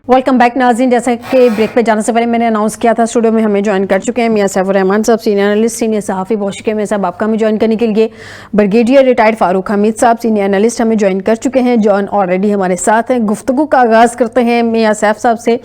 Welcome back नाज़रीन। जैसा कि ब्रेक पे जाने से पहले मैंने अनाउंस किया था, स्टूडियो में हमें ज्वाइन कर चुके हैं मियां सैफुर रहमान साहब, सीनियर एनालिस्ट, सीनियर सहाफ़ी बहुत शुक्रिया मियां साहब आपका हमें ज्वाइन करने के लिए। ब्रिगेडियर रिटायर्ड फारूक हमीद साहब, सीनियर एनालिस्ट, हमें ज्वाइन कर चुके हैं। जॉन ऑलरेडी हमारे साथ हैं। गुफ्तगू का आगाज़ करते हैं मियां सैफ साहब से।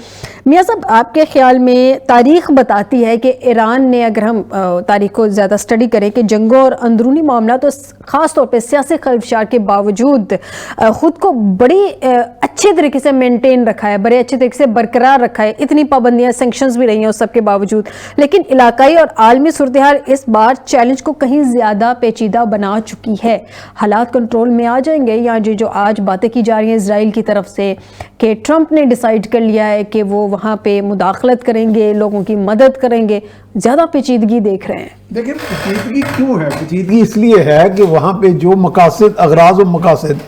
मियां साहब, आपके ख्याल में तारीख़ बताती है कि ईरान ने, अगर हम तारीख़ को ज़्यादा स्टडी करें, कि जंगों और अंदरूनी मामला तो ख़ास तौर पर सियासी खलफशार के बावजूद ख़ुद को बड़ी अच्छे तरीके से मेनटेन रखा है, बड़े अच्छे तरीके से बरकरार रखा है। इतनी पाबंदियां, सैंक्शंस भी रही हैं उस सब के बावजूद, लेकिन इलाकाई और आलमी सूरत-ए-हाल इस बार चैलेंज को कहीं ज्यादा पेचीदा बना चुकी है। हालात कंट्रोल में आ जाएंगे, या जो आज बातें की जा रही हैं इजराइल की तरफ से कि ट्रंप ने डिसाइड कर लिया है कि वो वहां पे मुदाखलत करेंगे, लोगों की मदद करेंगे, ज्यादा पेचीदगी देख रहे हैं? देखिए, पेचीदगी क्यों है? पेचीदगी इसलिए है कि वहां पे जो मकासद, अगराज और मकासद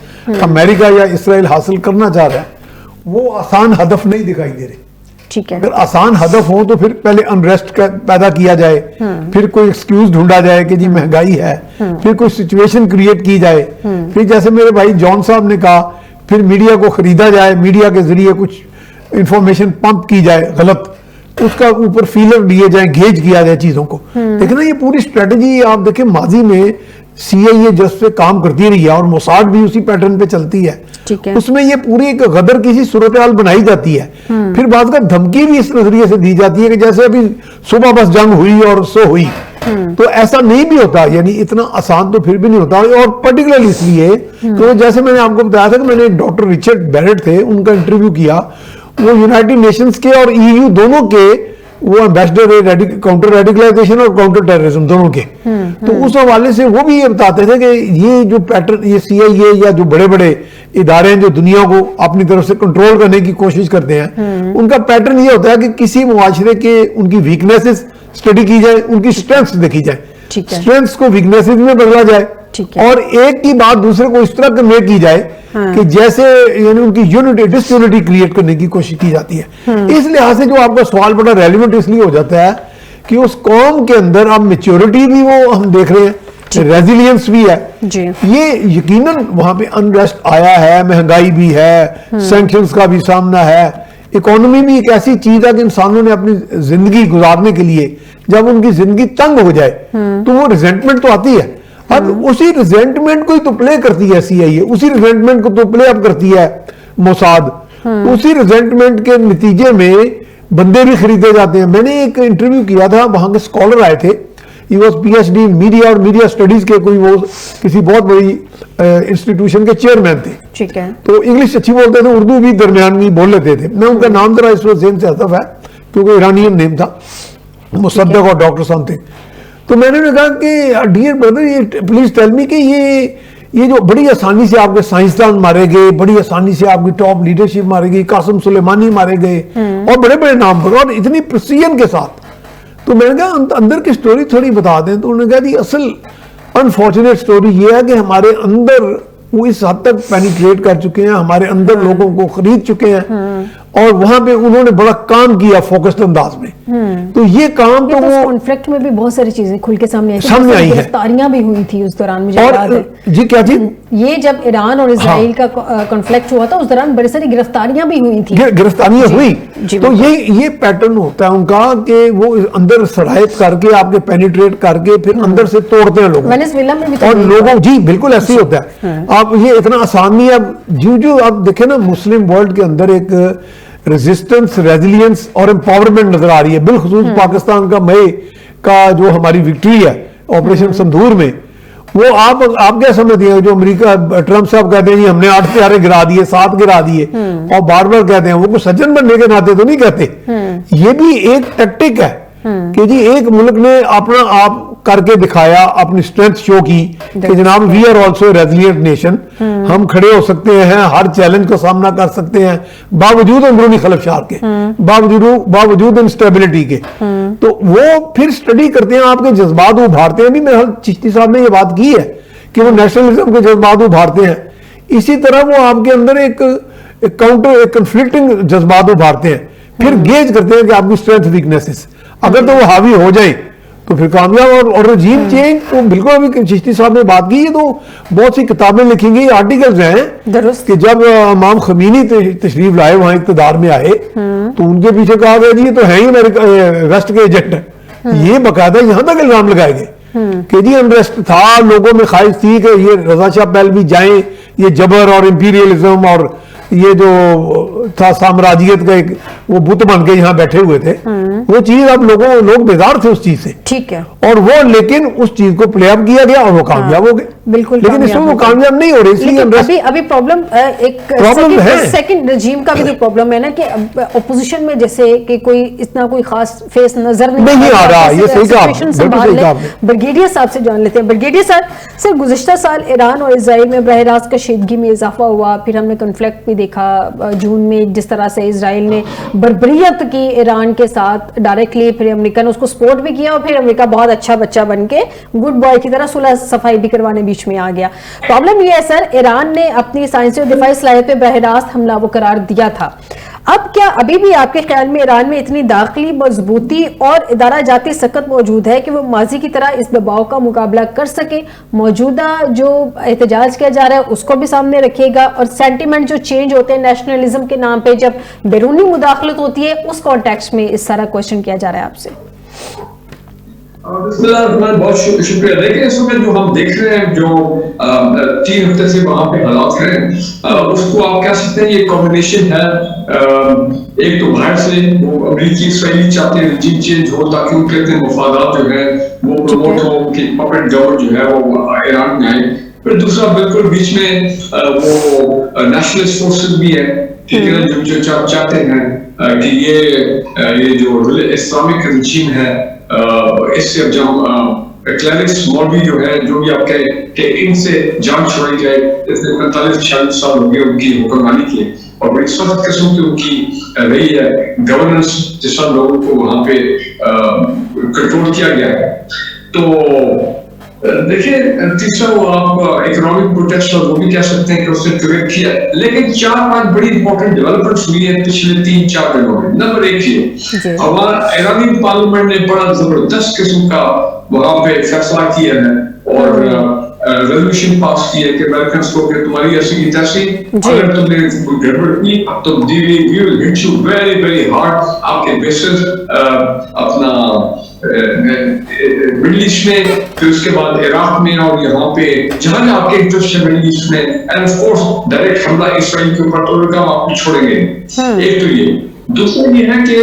अमेरिका या इसराइल हासिल करना चाह रहा है, वो आसान हदफ नहीं दिखाई दे रहे। ठीक है, अगर आसान हदफ हो तो फिर पहले अनरेस्ट पैदा किया जाए, फिर कोई एक्सक्यूज ढूंढा जाए कि जी महंगाई है, फिर कोई सिचुएशन क्रिएट की जाए, फिर जैसे मेरे भाई जॉन साहब ने कहा, फिर मीडिया को खरीदा जाए, मीडिया के जरिए कुछ इंफॉर्मेशन पंप की जाए गलत, उसका ऊपर फीलर लिए जाए, गेज किया जाए चीजों को। लेकिन ना, ये पूरी स्ट्रेटजी आप देखें, माजी में CIA जस्ट पे काम करती रही है और मोसाद भी उसी पैटर्न पे चलती है। उसमें ये पूरी एक गदर की सी सूरत हाल बनाई जाती है। फिर बाद का धमकी भी इस नजरिए से दी जाती है कि जैसे अभी सुबह बस जंग हुई और सो हुई। तो ऐसा नहीं भी होता, यानी इतना आसान तो फिर भी नहीं होता। और पर्टिकुलरली इसलिए तो जैसे मैंने आपको बताया था कि मैंने एक डॉक्टर रिचर्ड बैरेट थे, उनका इंटरव्यू किया। वो यूनाइटेड नेशंस के और EU दोनों के वो एम्बेसडर काउंटर रेडिकलाइजेशन और काउंटर टेररिज्म दोनों के। तो उस हवाले से वो भी ये बताते थे कि ये जो पैटर्न, ये CIA या जो बड़े बड़े इदारे हैं जो दुनिया को अपनी तरफ से कंट्रोल करने की कोशिश करते हैं, उनका पैटर्न ये होता है कि किसी मुआशरे के उनकी वीकनेसेस स्टडी की जाए, उनकी स्ट्रेंथ्स देखी जाए, स्ट्रेंथ्स को वीकनेसेस में बदला जाए, और एक की बात दूसरे को इस तरह कन्वे की जाए कि जैसे यानी उनकी यूनिटी, डिसयूनिटी क्रिएट करने की कोशिश की जाती है। इस लिहाज से जो आपका सवाल बड़ा रेलिवेंट इसलिए हो जाता है कि उस कौम के अंदर अब मैच्योरिटी भी वो हम देख रहे हैं, रेजिलियंस भी है जी। ये यकीनन वहां पे अनरेस्ट आया है, महंगाई भी है, सैंक्शंस का भी सामना है, इकोनॉमी भी एक ऐसी चीज है कि इंसानों ने अपनी जिंदगी गुजारने के लिए जब उनकी जिंदगी तंग हो जाए तो वो रिजेंटमेंट तो आती है। अब उसी रिजेंटमेंट को ही तो प्ले करती है CIA, उसी रिजेंटमेंट को तो प्ले अप करती है मोसाद, उसी रिजेंटमेंट के नतीजे में बंदे भी खरीदे जाते हैं। मैंने एक इंटरव्यू किया था, वहां के स्कॉलर आए थे, ही वॉज PhD मीडिया और मीडिया स्टडीज के, कोई वो किसी बहुत बड़ी इंस्टीट्यूशन के चेयरमैन थे। ठीक है, तो इंग्लिश अच्छी बोलते थे, उर्दू भी दरमियान में बोल लेते थे। मैं उनका नाम जरा इस वक्त ज़हन से हतफ है क्योंकि ईरानियन नेम था, मुसद्दक और डॉक्टर साहब थे। तो मैंने कहा कि डियर ब्रदर, ये प्लीज टेल मी कि ये जो बड़ी आसानी से आपके साइंसदान मारे गए, बड़ी आसानी से आपकी टॉप लीडरशिप मारे गई, कासिम सुलेमानी मारे गए और बड़े बड़े नाम पर, और इतनी प्रिसीजन के साथ। तो मैंने कहा अंदर की स्टोरी थोड़ी बता दें। तो उन्होंने कहा जी असल अनफॉर्चुनेट स्टोरी ये है कि हमारे अंदर वो इस हद तक पेनिट्रेट कर चुके हैं, हमारे अंदर लोगों को खरीद चुके हैं, और वहां पे उन्होंने बड़ा काम किया फोकस्ड अंदाज में। तो ये काम तो वो कॉन्फ्लिक्ट में भी बहुत सारी चीजें खुल के सामने आई है, गिरफ्तारियां भी हुई थी उस दौरान, मुझे याद है जी। क्या थी? ये जब ईरान और इजराइल का कॉन्फ्लिक्ट हुआ था, उस दौरान बड़ी सारी गिरफ्तारियां भी हुई थी। गिरफ्तारियां हुई। तो ये पैटर्न होता है उनका कि वो अंदर सड़ायत करके, आपके पेनिट्रेट करके, फिर अंदर से तोड़ते हैं लोगों और लोगों। जी बिल्कुल ऐसे ही होता है। आप ये इतना आसान नहीं है। अब जो आप देखें ना, मुस्लिम वर्ल्ड के अंदर एक रेजिस्टेंस, रेजिलियंस और एम्पावरमेंट नजर आ रही है। बिलखुसूस पाकिस्तान का मई का जो हमारी विक्ट्री है ऑपरेशन संदूर में, वो आप क्या समझते हैं? जो अमेरिका, ट्रंप साहब कहते हैं हमने 8 हथियारे गिरा दिए, 7 गिरा दिए, और बार बार कहते हैं, वो कुछ सज्जन बनने के नाते तो नहीं कहते। ये भी एक टैक्टिक है कि जी एक मुल्क ने अपना आप करके दिखाया, अपनी स्ट्रेंथ शो की कि जनाब we are also resilient nation, हम खड़े हो सकते हैं, हर चैलेंज का सामना कर सकते हैं, बावजूद अंदरूनी खलफशार के, बावजूद इंस्टेबिलिटी के। तो वो फिर स्टडी करते हैं, आपके जज्बात उभारते हैं। भी मेरे चिश्ती साहब ने ये बात की है कि वो नेशनलिज्म के जज्बात उभारते हैं। इसी तरह वो आपके अंदर एक काउंटर, एक कंफ्लिक्टिंग जज्बात उभारते हैं, फिर गेज करते हैं कि आपकी स्ट्रेंथ वीकनेसेस, अगर तो वो हावी हो जाए तो फिर कामयाब। और रजीम चेंज वो बिल्कुल, अभी चिश्ती साहब ने बात की है, तो बहुत सी किताबें लिखी गई, आर्टिकल्स हैं दुरुस्त। कि जब इमाम खमीनी तशरीफ लाए, वहां इक़्तिदार में आए, तो उनके पीछे कहा गया जी ये तो है ही अमेरिका वेस्ट के एजेंट है। ये बाकायदा यहाँ तक इल्जाम लगाए गए कि जी अनरेस्ट था, लोगों में ख्वाहिश थी कि ये रजा शाह पहलवी जाएं, ये जबर और इंपीरियलिज्म और ये जो था साम्राज्यियत का एक वो बुत बन के यहाँ बैठे हुए थे, वो चीज अब लोग बेजार थे उस चीज से। ठीक है। और वो लेकिन उस चीज को प्ले अप किया गया और वो कामयाब हो गए। बिल्कुल। लेकिन इसमें वो कामयाब नहीं हो रही, इसलिए अभी प्रॉब्लम सेकंड रजीम का भी जो प्रॉब्लम है ना कि ओपोजिशन में जैसे कि कोई इतना कोई खास फेस नजर नहीं आ रहा। ये सही कहा। ब्रिगेडियर साहब से जान लेते हैं। ब्रिगेडियर साहब, सर गुज़िश्ता साल ईरान और इजराइल में बरह रास्त कशीदगी में इजाफा हुआ, फिर हमने कन्फ्लिक्ट भी देखा जून में, जिस तरह से इजराइल ने बर्बरियत की ईरान के साथ डायरेक्टली, फिर अमेरिका ने उसको सपोर्ट भी किया और फिर अमेरिका बहुत अच्छा बच्चा बन के गुड बॉय की तरह सुलह सफाई भी करवाने बीच में आ गया। प्रॉब्लम यह है सर, ईरान ने अपनी साइंसी और दिफाई सलाहियत पे बरह रास्त हमला वो करार दिया था। अब क्या अभी भी आपके ख्याल में ईरान में इतनी दाखिली मजबूती और इदारा जाती सकत मौजूद है कि वो माजी की तरह इस दबाव का मुकाबला कर सके? मौजूदा जो एहतजाज किया जा रहा है उसको भी सामने रखिएगा, और सेंटिमेंट जो चेंज होते हैं नेशनलिज्म के नाम पे जब बैरूनी मुदाखलत होती है, उस कॉन्टेक्स्ट में इस सारा क्वेश्चन किया जा रहा है आपसे। बहुत शुक्रिया। देखिए इस वक्त जो हम देख रहे हैं, जो 3 हफ्ते से वहां पे हालात हैं, उसको आप कह सकते हैं ये कॉम्बिनेशन है। एक तो बाहर से वो अमेरिकी इसराइली चाहते हैं रजीम चेंज हो ताकि उनके अपने मफादात जो है वो प्रमोट हो, उनकी पपेट गवर्नमेंट जो है वो ईरान में आए। फिर दूसरा बिल्कुल बीच में वो नेशनलिस्ट फोर्सेस भी है, ठीक है, जो चाहते हैं कि ये जो इस्लामिक रजीम है इससे अब जब क्लैरिक्स मौलवी जो है, जो भी आप कहें कि इनसे जान छुड़ाई जाए, इतने 45-46 साल हो गए उनकी हुक्मरानी की और बड़ी सख्त किस्म की उनकी रही है गवर्नेंस, जिस तरह लोगों को वहां पे कंट्रोल किया गया है। तो देखिए तीसरा वो आप इकोनॉमिक प्रोटेस्ट और वो भी कह सकते हैं कि उसने करेक्ट किया, लेकिन 4-5 बड़ी इंपॉर्टेंट डेवलपमेंट्स हुई है पिछले 3-4 दिनों में। नंबर 1 ये हमारा ईरानी पार्लियामेंट ने बड़ा जबरदस्त किस्म का वहां पे फैसला किया है और रेजोल्यूशन पास की है कि अमेरिकन को कि तुम्हारी ऐसी की तैसी, अगर तुमने गड़बड़ की तो we will hit you very very hard. आपके बेसिस अपना मिडिल ईस्ट में, फिर उसके बाद इराक में और यहाँ पे जहां आपके इंटरेस्ट है मिडिल ईस्ट में, एंड ऑफ कोर्स डायरेक्ट हमला इसराइल के ऊपर, तो काम आप छोड़ेंगे। एक तो ये। दूसरा ये है कि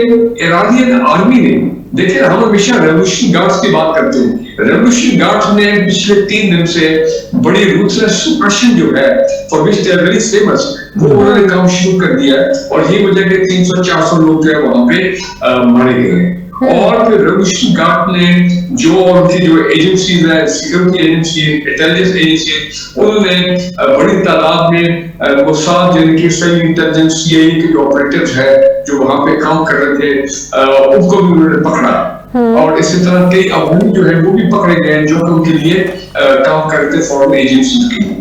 ईरानियन आर्मी ने, देखिए हम हमेशा रेवोल्यूशन गार्ड्स की बात करते हैं, रेवोल्यूशन गार्ड्स ने पिछले 3 दिन से बड़ी रूथलेस सुप्रेशन जो है for which they are very famous, वो उन्होंने काम शुरू कर दिया है और ये वजह के 300-400 लोग जो है वहां पे मारे गए हैं। और फिर रेवोल्यूशन गार्ड ने जो उनकी जो एजेंसीज है, सिक्योरिटी एजेंसी, इंटेलिजेंस एजेंसी, उन्होंने बड़ी तादाद में मोसाद यानी कि इस्राइली इंटेलिजेंस सीआईए के जो ऑपरेटिव्स है जो वहां पे काम कर रहे थे, उनको भी उन्होंने पकड़ा और इसी तरह कई अफगानी जो है वो भी पकड़े गए जो कि उनके लिए काम कर रहे थे फॉरेन एजेंसीज के लिए।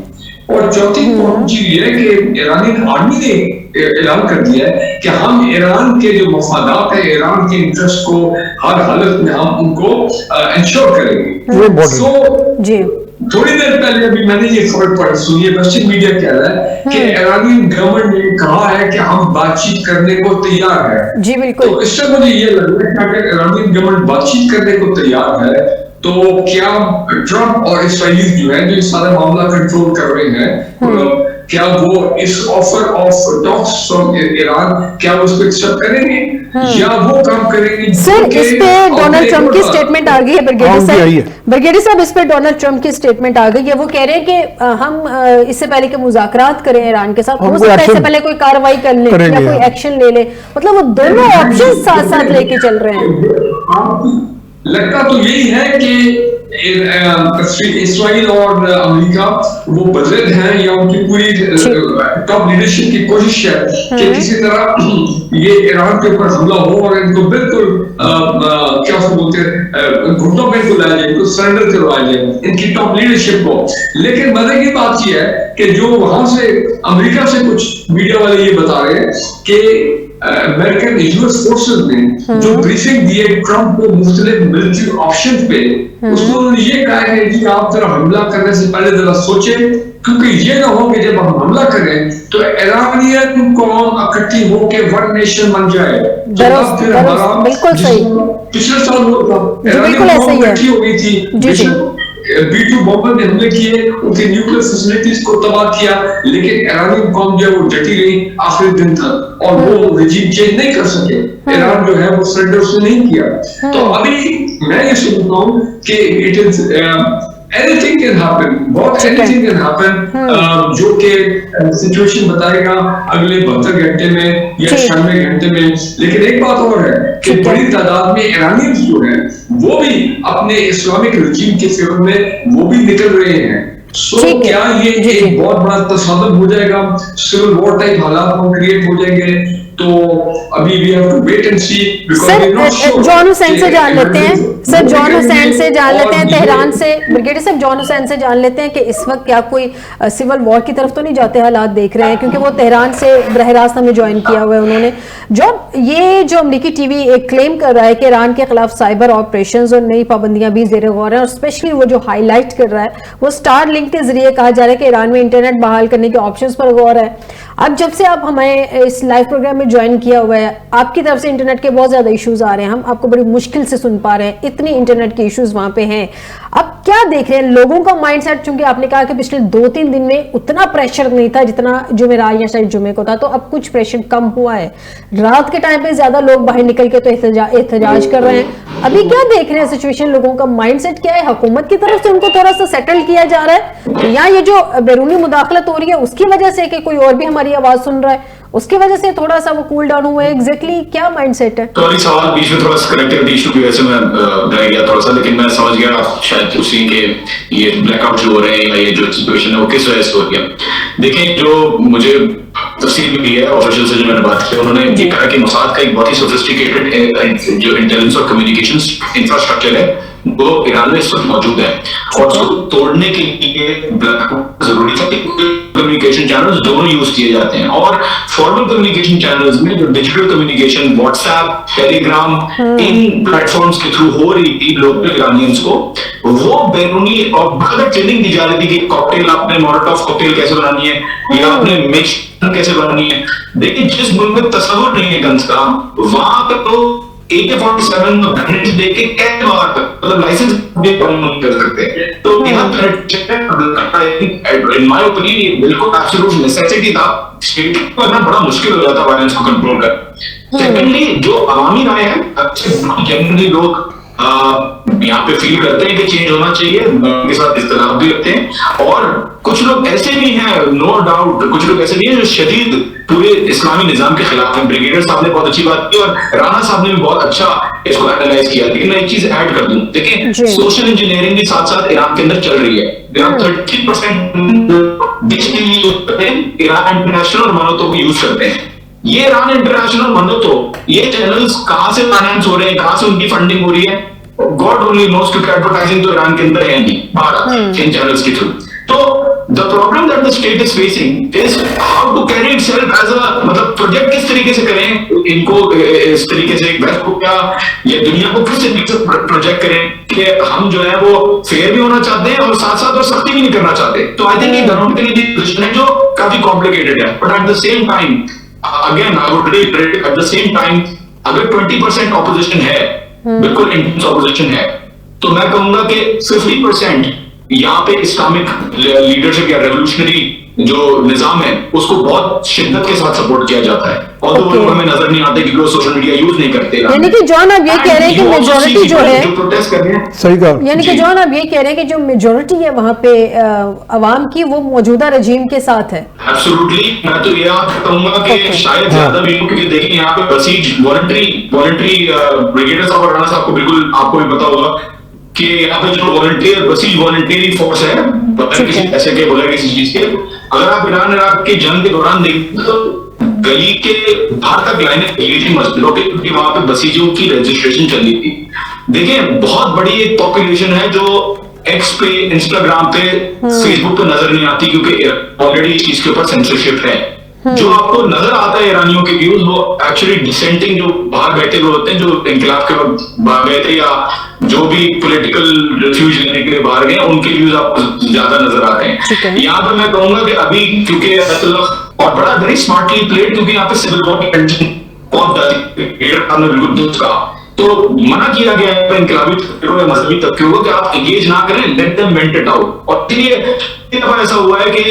और चौथी इंपॉर्टेंट चीज ये है कि ईरानी आर्मी ने ऐलान कर दिया है कि हम ईरान के जो मफादात है, ईरान के इंटरेस्ट को हर हालत में हम उनको इंश्योर करेंगे। सो जी थोड़ी देर पहले अभी मैंने ये खबर पढ़ी, सुनिए पश्चिम मीडिया कह रहा है कि ईरानी गवर्नमेंट ने कहा है कि हम बातचीत करने को तैयार है। जी बिल्कुल। तो इससे मुझे ये लग रहा है कि अगर ईरानी गवर्नमेंट बातचीत करने को तैयार है तो क्या ट्रंप और इसराइली जो है जो सारा मामला कंट्रोल कर रहे हैं, क्या वो इस offer of talks from Iran क्या उसको एक्सेप्ट करेंगे या वो काम करेंगे? सर इस पे डोनाल्ड ट्रंप की स्टेटमेंट आ गई है ब्रिगेडियर साहब, इस पे डोनाल्ड ट्रंप की स्टेटमेंट आ गई है। वो कह रहे हैं कि हम इससे पहले के मुज़ाकरात करें ईरान के साथ, हो सकता है इससे पहले कोई कार्रवाई कर ले या कोई एक्शन ले ले, मतलब वो दोनों ऑप्शन साथ साथ लेके चल रहे हैं। लगता तो यही है कि इस्राइल और अमेरिका वो बदले हैं या उनकी पूरी टॉप लीडरशिप की कोशिश है कि किसी तरह ये ईरान के ऊपर हमला हो और इनको बिल्कुल क्या बोलते हैं घुटनों पे इनको लाया जाए, इनको सरेंडर करवाया जाए, इनकी टॉप लीडरशिप को। लेकिन मजे की बात यह है कि जो वहां से अमेरिका से कुछ मीडिया वाले ये बता रहे हैं कि अमेरिकन यूएस फोर्सेस ने जो ब्रीफिंग दी है ट्रंप को मुख्तलिफ मिलिट्री ऑप्शन पे, उसमें उन्होंने ये कहा है कि आप जरा हमला करने से पहले जरा सोचें, क्योंकि ये ना हो कि जब हम हमला करें तो ईरानियन कौम इकट्ठी होकर वन नेशन बन जाए। बिल्कुल सही, पिछले साल हुआ था, बिल्कुल ऐसा ही है, इकट्ठी हो गई थी, B2 बॉम्बर ने हमले किए, उनकी न्यूक्लियर फैसिलिटीज को तबाह किया, लेकिन ईरानी कौम जो है वो डटी रही आखिरी दिन तक और वो रिजीम चेंज नहीं कर सके। ईरान जो है वो सरेंडर उसने नहीं किया। तो अभी मैं ये सोचता हूँ कि it is anything can happen, what anything can happen, जो कि सिचुएशन बताएगा अगले 72 घंटे में या 96 घंटे में। लेकिन एक बात और है कि बड़ी तादाद में ईरानियंस जो है वो भी अपने इस्लामिक रजीम के फेवर में वो भी निकल रहे हैं। क्या ये एक बहुत बड़ा तसादम हो जाएगा, सिविल वॉर टाइप हालात क्रिएट हो जाएंगे? तो अभी we have to wait and see. Sir John Hussain से जान लेते हैं, सर जॉन हुसैन से जान लेते हैं, तेहरान से ब्रिगेडियर साहब जॉन हुसैन से जान लेते हैं कि इस वक्त क्या कोई सिविल वॉर की तरफ तो नहीं जाते हालात देख रहे हैं, क्योंकि वो तेहरान से बरह रास्त हमें ज्वाइन किया हुआ है उन्होंने। ये जो अमेरिकी टीवी एक क्लेम कर रहा है कि ईरान के खिलाफ साइबर ऑपरेशंस और नई पाबंदियां भी जेर गौर हैं, और स्पेशली वो जो हाईलाइट कर रहा है वो स्टार लिंक के जरिए कहा जा रहा है कि ईरान में इंटरनेट बहाल करने के ऑप्शंस पर गौर है। अब जब से आप हमें इस लाइव प्रोग्राम में ज्वाइन किया हुआ है, आपकी तरफ से इंटरनेट के बहुत ज्यादा इश्यूज आ रहे हैं, हम आपको बड़ी मुश्किल से सुन पा रहे हैं, इतनी इंटरनेट के इश्यूज वहां पे हैं। अब क्या देख रहे हैं लोगों का माइंडसेट? चूंकि आपने कहा कि पिछले 2-3 दिन में उतना प्रेशर नहीं था जितना जुमेरात या शायद जुमे को था, तो अब कुछ प्रेशर कम हुआ है। रात के टाइम पे ज्यादा लोग बाहर निकल के तो एहतजाज कर रहे हैं। अभी क्या देख रहे हैं सिचुएशन, लोगों का माइंडसेट क्या है? हुकूमत की तरफ से उनको थोड़ा सा सेटल किया जा रहा है, या ये जो बैरूनी मुदाखलत हो रही है उसकी वजह से कि कोई और भी हमारी आवाज सुन रहा है उसकी वजह से थोड़ा सा वो कूल डाउन हुआ है? एग्जैक्टली क्या माइंडसेट है? तो अभी सवाल बीच में थोड़ा सा कनेक्टिविटी इशू की वजह से मैं रह गया थोड़ा सा, लेकिन मैं समझ गया शायद उसी के ये ब्लैकआउट जो हो रहे हैं या ये जो सिचुएशन है वो किस वजह से हो गया। देखिए, जो मुझे तफसील भी है ऑफिशियल से जो मैंने बात की, उन्होंने ये कहा कि मोसाद का एक बहुत ही सोफिस्टिकेटेड जो इंटेलिजेंस और कम्युनिकेशन इंफ्रास्ट्रक्चर है वो ईरान में इस वक्त मौजूद है, और उसको तोड़ने के लिए जरूरी था कि कम्युनिकेशन चैनल्स दोनों यूज किए जाते हैं। और फॉर्मल कम्युनिकेशन चैनल्स में जो डिजिटल कम्युनिकेशन व्हाट्सएप, टेलीग्राम, इन प्लेटफॉर्म्स के थ्रू हो रही थी लोकल ईरानियंस को, वो बैरूनी और बहुत ट्रेनिंग दी जा रही थी कि कॉकटेल, आपने मोलोटोव कॉकटेल कैसे बनानी है या आपने मिक्स कैसे बनानी है। देखिए, जिस मुल्क में तस्वुर नहीं है गन्स का, वहां पे तो AK-47 देख के कैसे मतलब लाइसेंस भी नहीं कर सकते। तो यहाँ इन माय ओपिनियन ये बिल्कुल एब्सोल्यूट नेसेसिटी था। स्टेट को करना बड़ा मुश्किल हो जाता वायलेंस को कंट्रोल कर। सेकेंडली, जो अवामी राय है, जनरली लोग यहाँ पे फील करते हैं कि चेंज होना चाहिए, उनके साथ इख्तिलाफ भी रखते हैं, और कुछ लोग ऐसे भी हैं, नो डाउट, कुछ लोग ऐसे भी हैं जो शदीद पूरे इस्लामी निजाम के खिलाफ हैं। ब्रिगेडियर साहब ने बहुत अच्छी बात की और राणा साहब ने भी बहुत अच्छा इसको एनालाइज किया। लेकिन मैं एक चीज ऐड कर दूं, देखिए, सोशल इंजीनियरिंग के साथ साथ ईरान के अंदर चल रही है। 30% देश के लिए ईरान इंटरनेशनल और मनोतो को यूज करते हैं। ये ईरान इंटरनेशनल मनोतो, ये चैनल्स कहां से फाइनेंस हो रहे हैं, कहां से उनकी फंडिंग हो रही है, गॉड ओनली नोस, क्योंकि एडवर्टाइजिंग तो ईरान के अंदर है नहीं, बाहर इन चैनल्स के थ्रू। तो the problem that the state is facing is how to carry itself as a, मतलब प्रोजेक्ट किस तरीके से करें इनको, इस तरीके से वेस्ट को क्या या दुनिया को किस तरीके से प्रोजेक्ट करें कि हम जो है वो फेयर भी होना चाहते हैं और साथ साथ और सख्ती भी नहीं करना चाहते। तो आई थिंक ये गवर्नमेंट की पोजीशन है जो काफी कॉम्प्लिकेटेड है, but at the same time again I would repeat, at the same time अगर 20% ऑपोजिशन है, बिल्कुल इंटेंस ऑपोजिशन है, तो मैं कहूंगा कि 50% यहाँ पे इस्लामिक लीडरशिप या रेवोल्यूशनरी जो निजाम है उसको बहुत शिद्दत के साथ सपोर्ट किया जाता है, और वो हमें नजर नहीं आते क्योंकि वो सोशल मीडिया यूज नहीं करते। यानी कि जॉन आप ये कह रहे हैं कि मेजॉरिटी जो है, जो प्रोटेस्ट कर रहे हैं, सही कहा, यानी कि जॉन आप ये कह रहे हैं कि जो मेजॉरिटी है वहां पे अवाम की, वो मौजूदा रजीम के साथ है। एब्सोल्युटली, मैं तो ये कहूंगा कि शायद ज्यादा भी, क्योंकि देखिए यहाँ पे बसीज वॉलंटरी ब्रिगेडियर साहब और राणा साहब को बिल्कुल आपको भी पता होगा कि यहाँ पे जो वॉलंटियर बसीज वॉलंटियरी फोर्स है, किसी ऐसे के बोला किसी चीज के, अगर आप ईरान इराक के जंग के दौरान देखें तो गली के बाहर तक लाइनें लगी थी मस्जिदों के, क्योंकि वहां पे बसीजों की रजिस्ट्रेशन चल रही थी। देखिए, बहुत बड़ी एक पॉपुलेशन है जो एक्स पे, इंस्टाग्राम पे, फेसबुक पे नजर नहीं आती, क्योंकि ऑलरेडी इस चीज के ऊपर सेंसरशिप है। जो आपको नजर आता है ईरानियों के व्यूज, वो एक्चुअली डिसेंटिंग जो बाहर बैठे हुए होते हैं, जो इंकलाब के वक्त बाहर गए थे या जो भी पॉलिटिकल रिफ्यूज लेने के लिए बाहर गए, उनके व्यूज आपको ज्यादा नजर आते हैं। यहाँ पर मैं कहूंगा कि अभी क्योंकि और बड़ा वेरी स्मार्टली प्लेड, क्योंकि यहाँ पे सिविल वॉर की कंडीशन बहुत बिल्कुल कहा, तो मना किया गया है इनकलाबी तबकों या मजहबी तबकों को कि आप एंगेज ना करें, let them went it out. और इसलिए दफा ऐसा हुआ है कि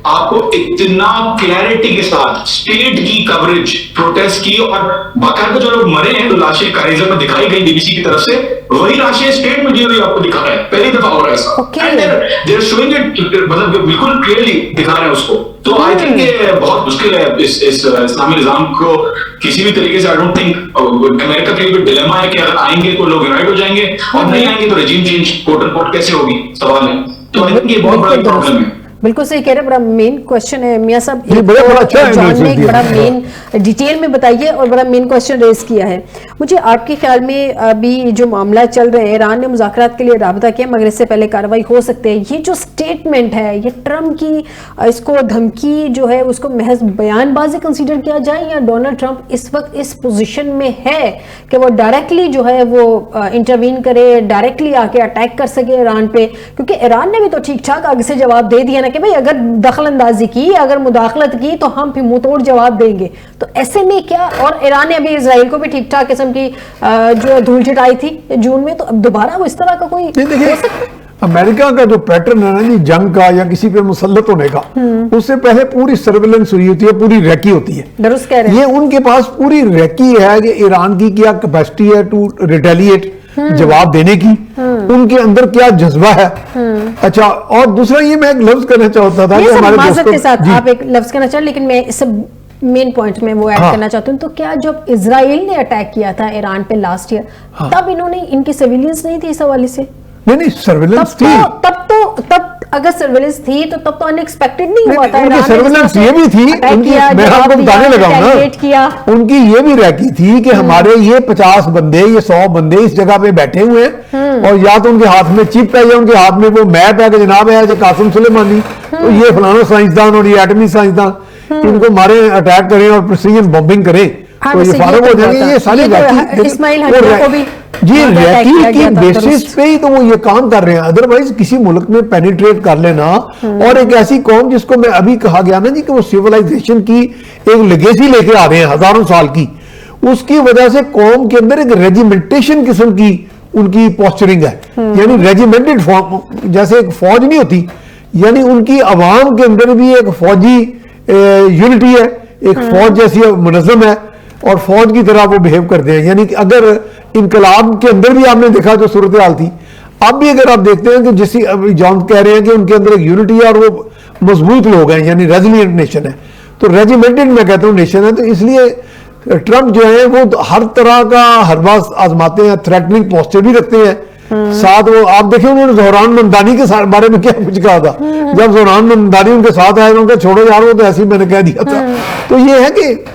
आपको इतना क्लैरिटी के साथ स्टेट की कवरेज प्रोटेस्ट की, और बाकायदा जो लोग मरे हैं, तो लाशें कारिजा में दिखाई गई बीबीसी की तरफ से, वही लाशें स्टेट मीडिया भी आपको दिखा रहा है, पहली दफा हो रहा है ऐसा, देयर शोइंग इट, मतलब बिल्कुल क्लियरली दिखा रहे हैं उसको। तो आई थिंक ये बहुत मुश्किल है इस इस्लामी निजाम को किसी भी तरीके से। आई डोंट थिंक अमेरिका के लिए डिलेमा है कि अगर आएंगे तो लोग यूनाइट हो जाएंगे, और नहीं आएंगे तो रेजिम चेंज कोट एंड कैसे होगी, सवाल है। तो आई थिंक ये बहुत बड़ा प्रॉब्लम है। बिल्कुल सही कह रहे हैं, बड़ा मेन क्वेश्चन है मियां साहब। अच्छा जॉन ने एक बड़ा मेन डिटेल में बताइए और बड़ा मेन क्वेश्चन रेज किया है। मुझे आपके ख्याल में अभी जो मामला चल रहा है, ईरान ने मुज़ाकरात के लिए राबता किया मगर इससे पहले कार्रवाई हो सकती है, ये जो स्टेटमेंट है, ये ट्रम्प की इसको धमकी जो है उसको महज बयानबाजी कंसीडर किया जाए, या डोनाल्ड ट्रम्प इस वक्त इस पोजीशन में है कि वो डायरेक्टली जो है वो इंटरवीन करे, डायरेक्टली आके अटैक कर सके ईरान पे? क्योंकि ईरान ने भी तो ठीक ठाक आगे से जवाब दे दिया कि भाई अगर दखल अंदाजी की, अगर मुदाखलत की तो हम फिर मुंह तोड़ जवाब देंगे। तो ऐसे में क्या, और ईरान ने अभी इजराइल को भी ठीक ठाक किस्म की जो धूल छिटाई थी जून में, तो अब दोबारा वो इस तरह का कोई देखिए, अमेरिका का जो पैटर्न है ना जी, जंग का या किसी पे मुसल्लत होने का, उससे पहले पूरी सर्विलेंस हुई होती है, पूरी रैकी होती है। दुरुस्त कह रहे हैं। ये उनके पास पूरी रैकी है कि ईरान की क्या कैपेसिटी है टू रिटेलिएट, जवाब देने की, उनके अंदर क्या जज्बा है। अच्छा, और दूसरा ये मैं एक लफ्ज कहना चाहता था कि हमारे दोस्तों के साथ आप एक लफ्ज कहना चाह, लेकिन मैं इस मेन पॉइंट में वो ऐड करना चाहती हूँ। तो क्या जब इजराइल ने अटैक किया था ईरान पे लास्ट ईयर, तब इन्होंने, इनकी सर्विलेंस नहीं थी इस हवाले से? नहीं, सर्विलेंस थी। तब अगर सर्विलेंस थी तो तब तो अनएक्सपेक्टेड नहीं हुआ था। उनकी सर्विलेंस ये भी थी, मैं आपको बताने लगा हूं ना, उनकी ये भी रहती थी कि हमारे ये 50 बंदे, ये 100 बंदे इस जगह पे बैठे हुए हैं, और या तो उनके हाथ में चिप है या उनके हाथ में वो मैप है कि जनाब है कासिम सुलेमानी, तो ये फलाना साइंसदान और ये एटमी साइंसदान, इनको मारे, अटैक करें और प्रिसीजन बॉम्बिंग करें, तो ये फारग हो जाएंगे। ये सारी इस्माइल हनिया को भी जी रैकी की बेसिस पे ही तो वो ये काम कर रहे हैं। अदरवाइज किसी मुल्क में पेनिट्रेट कर लेना, और एक ऐसी कौम जिसको मैं अभी कहा गया ना जी कि वो सिविलाइजेशन की एक लेगेसी लेके आ रहे हैं हजारों साल की, उसकी वजह से कौम के अंदर एक रेजिमेंटेशन किस्म की उनकी पोस्चरिंग है, यानी रेजिमेंटेड फॉर्म, जैसे एक फौज नहीं होती, यानी उनकी आवाम के अंदर भी एक फौजी यूनिटी है, एक फौज जैसी मुनज़्ज़म है, और फौज की तरह वो बिहेव करते हैं। यानी कि अगर इनकलाब के अंदर भी आपने देखा जो सूरत हाल थी, अब भी अगर आप देखते हैं कि जिस अभी जॉन कह रहे हैं कि उनके अंदर एक यूनिटी है और वो मजबूत लोग हैं, यानी रेजिलिएंट नेशन है, तो रेजिमेंटेड मैं कहता हूँ नेशन है। तो इसलिए ट्रम्प जो है वो हर तरह का हरबाज आजमाते हैं, थ्रेटनिंग पोस्टर भी रखते हैं साथ। वो आप देखें उन्होंने ज़ोहरान ममदानी के बारे में क्या कुछ कहा था, जब ज़ोहरान ममदानी उनके साथ आए, उनका छोड़ो यार वो तो ऐसे ही मैंने कह दिया था। तो ये है कि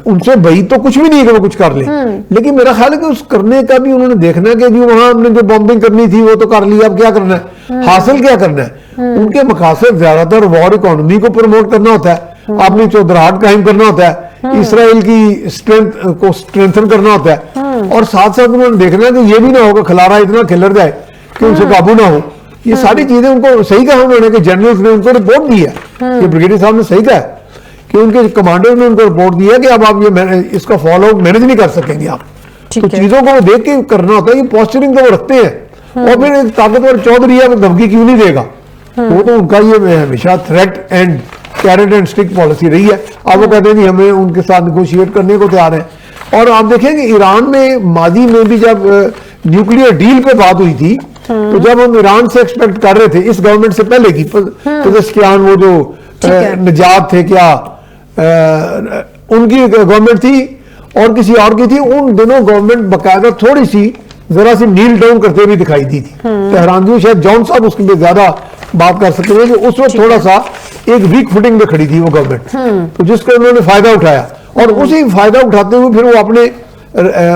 उनसे भाई तो कुछ भी नहीं है कि वो कुछ कर ले, लेकिन मेरा ख्याल है कि उस करने का भी उन्होंने देखना है कि जी वहां हमने जो बॉम्बिंग करनी थी वो तो कर लिया, अब क्या करना है, हासिल क्या करना है। उनके मकासद ज्यादातर वॉर इकोनॉमी को प्रमोट करना होता है, अपनी चौधराहट कायम करना होता है, इसराइल की स्ट्रेंथ को स्ट्रेंथन करना होता है, और साथ साथ उन्होंने देखना है कि ये भी ना होगा खिलारा इतना खिलर जाए कि उनसे काबू ना हो। ये सारी चीजें उनको सही कहा उन्होंने कि जनरल्स ने उनको रिपोर्ट दी है, कि ब्रिगेडियर साहब ने सही कहा कि उनके कमांडर ने उनको रिपोर्ट दिया कि अब आप ये इसका फॉलो मैनेज नहीं कर सकेंगे आप। तो चीजों को देख के करना होता है, ये पोस्चरिंग तो वो रखते हैं, और फिर एक ताकतवर चौधरी है वो धमकी क्यों नहीं देगा, वो तो उनका ये हमेशा threat and carrot and stick policy रही है। अब वो कहते हैं कि हमें उनके साथ निगोशिएट करने को तैयार है। और आप देखेंगे ईरान में माजी में भी जब न्यूक्लियर डील पे बात हुई थी, तो जब हम ईरान से एक्सपेक्ट कर रहे थे इस गवर्नमेंट से पहले की, पज़ेश्कियान वो जो निजात थे क्या उनकी गवर्नमेंट थी और किसी और की थी, उन दोनों गवर्नमेंट बकायदा थोड़ी सी जरा सी नील डाउन करते हुए दिखाई दी थी। तेहरान शायद जॉन साहब उसके लिए ज्यादा बात कर सकते हैं कि उस वक्त थोड़ा सा एक वीक फुटिंग में खड़ी थी वो गवर्नमेंट, तो जिसका उन्होंने फायदा उठाया, और उसी फायदा उठाते हुए फिर वो अपने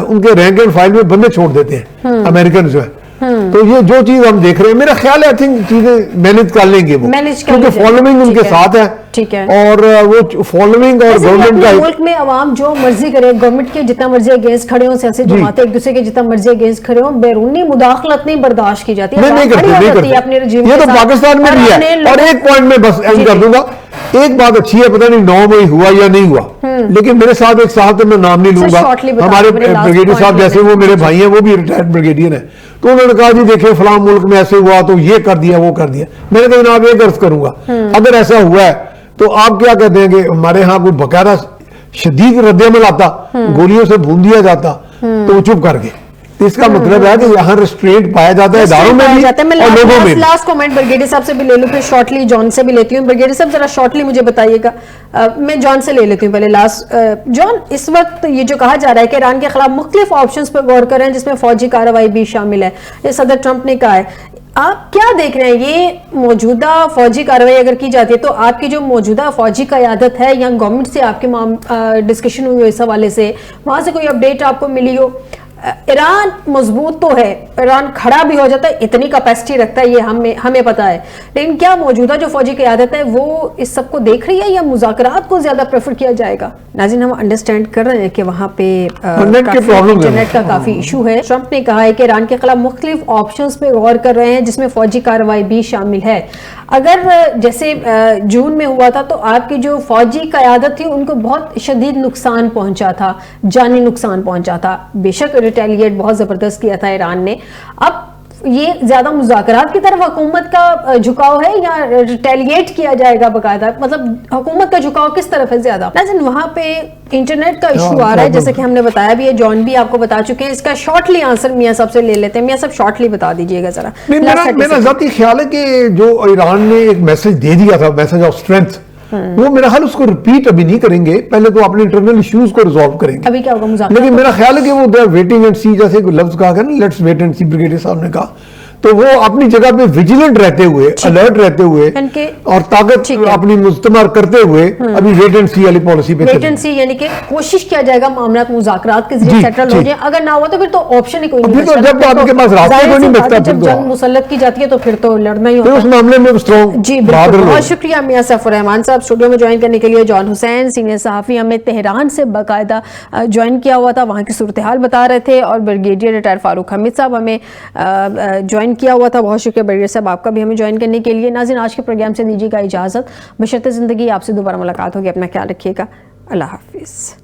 उनके रैंक एंड फाइल में बंदे छोड़ देते हैं अमेरिकन जो है। तो ये जो चीज हम देख रहे हैं, मेरा ख्याल है आई थिंक चीजें मैनेज कर लेंगे वो, मैनेज कर क्योंकि लीजिए। फॉलोइंग ठीक उनके है। साथ है। ठीक है। और वो फॉलोइंग और वैसे भी गवर्नमेंट अपने का मुल्क में अवाम जो मर्जी करे, गवर्नमेंट के जितना मर्जी अगेंस्ट खड़े हो, सियासी जी। जमातें एक दूसरे के जितना मर्जी अगेंस्ट खड़े हो, बैरूनी मुदाखलत नहीं बर्दाश्त की जाती है। नहीं अवाम करते, खड़ी हो नहीं जाती है अपने करते। regime ये के तो साथ। पाकिस्तान में और भी अपने है। और लोगों- एक पॉइंट में बस एंड जी, कर जी। दूंगा, एक बात अच्छी है, पता नहीं 9 मई हुआ या नहीं हुआ, लेकिन मेरे साथ एक साहब, तो मैं नाम नहीं लूंगा, shortly बता हमारे दो, मेरे last ब्रिगेडियर साहब point जैसे, में। वो मेरे भाई हैं, वो भी रिटायर्ड ब्रिगेडियर हैं, तो उन्होंने कहा जी देखिए फलां मुल्क में ऐसे हुआ तो ये कर दिया वो कर दिया। मैंने कहा जनाब एक अर्ज करूंगा, अगर ऐसा हुआ है तो आप क्या कहते हैं कि हमारे यहाँ कोई बकायदा शदीद रद्दमल आता, गोलियों से भून दिया जाता, तो वो चुप कर गए। तो इसका मतलब है कि यहाँ रेस्ट्रेंट पाया जाता है इदारों में भी और लोगों में भी। लास्ट कमेंट ब्रिगेडियर साहब से भी ले लूं, फिर शॉर्टली जॉन से भी लेती हूँ। ब्रिगेडियर साहब जरा शॉर्टली मुझे बताइएगा, मैं जॉन से ले लेती हूँ पहले लास्ट। जॉन, इस वक्त ये जो कहा जा रहा है कि ईरान के खिलाफ मुख्तलिफ ऑप्शंस पर गौर कर रहे हैं, जिसमें फौजी कार्रवाई भी शामिल है, ये सदर ट्रंप ने कहा है। आप क्या देख रहे हैं, ये मौजूदा फौजी कार्रवाई अगर की जाती है तो आपकी जो मौजूदा फौजी क़यादत है या गवर्नमेंट से आपके डिस्कशन हुई हो इस हवाले से, वहां से कोई अपडेट आपको मिली हो? ईरान मजबूत तो है, ईरान खड़ा भी हो जाता है, इतनी कैपेसिटी रखता है, ये हमें पता है, लेकिन क्या मौजूदा जो फौजी क़यादत है वो इस सब को देख रही है या मुज़ाकरात को ज्यादा प्रेफर किया जाएगा? नाज़रीन, हम अंडरस्टैंड कर रहे हैं कि वहां पे इंटरनेट का काफी इशू है। ट्रंप ने कहा है कि ईरान के खिलाफ मुख्तलिफ ऑप्शंस पे गौर कर रहे हैं, जिसमें फौजी कार्रवाई भी शामिल है। अगर जैसे जून में हुआ था तो आपकी जो फौजी क़यादत थी उनको बहुत शदीद नुकसान पहुंचा था, जानी नुकसान पहुंचा था। बेशक रिटेलिएट बहुत जबरदस्त किया था ईरान ने। अब ये ज्यादा मुज़ाकरात की तरफ हुकूमत का झुकाव है या रिटेलिएट किया जाएगा बकायदा, मतलब हुकूमत का झुकाव किस तरफ है ज्यादा? लेकिन वहां पे इंटरनेट का इशू आ रहा है, जैसे कि हमने बताया भी है, जॉन भी आपको बता चुके हैं। इसका शॉर्टली आंसर मियां साहब से ले लेते हैं। मियां साहब शॉर्टली बता दीजिएगा जरा। मेरा ज़ाती ख्याल है कि जो ईरान ने एक मैसेज दे दिया था, मैसेज ऑफ स्ट्रेंथ, वो मेरा ख्याल उसको रिपीट अभी नहीं करेंगे, पहले तो अपने इंटरनल इश्यूज को रिजॉल्व करेंगे। अभी क्या होगा मुज़ाकरात? लेकिन मेरा ख्याल है कि वो they are waiting and see, जैसे एक लफ्ज कहा गया ना, let's wait and see, brigadier साहब ने कहा, तो वो अपनी जगह पे विजिलेंट रहते हुए, अलर्ट रहते हुए और ताकत अपनी मुस्तमर करते हुए अभी वेट एंड सी वाली पॉलिसी पे वेट एंड सी, यानी कि कोशिश किया जाएगा मामला मुज़ाकरात के जरिए सेटल हो जाए। अगर ना हुआ तो फिर तो ऑप्शन ही कोई नहीं बचता। जब आपके पास रास्ते को नहीं बचता, जब जंग मुसल्लत की जाती है तो फिर तो लड़ना ही होता है। उस मामले में स्ट्रॉन्ग। जी बिल्कुल, बहुत शुक्रिया मियां सैफुर रहमान साहब स्टूडियो में ज्वाइन करने के लिए। जॉन हुसैन सीनियर सहाफ़ी हमें तेहरान से बाकायदा ज्वाइन किया हुआ था, वहाँ की सूरत हाल बता रहे थे। और ब्रिगेडियर रिटायर फारूक हमीद साहब हमें ज्वाइन किया हुआ था। बहुत शुक्रिया ब्रिगेडियर साहब आपका भी हमें ज्वाइन करने के लिए। नाज़रीन, आज के प्रोग्राम से दीजिएगा इजाज़त, बशर्ते ज़िंदगी आपसे दोबारा मुलाकात होगी। अपना ख्याल रखिएगा। अल्लाह हाफिज़।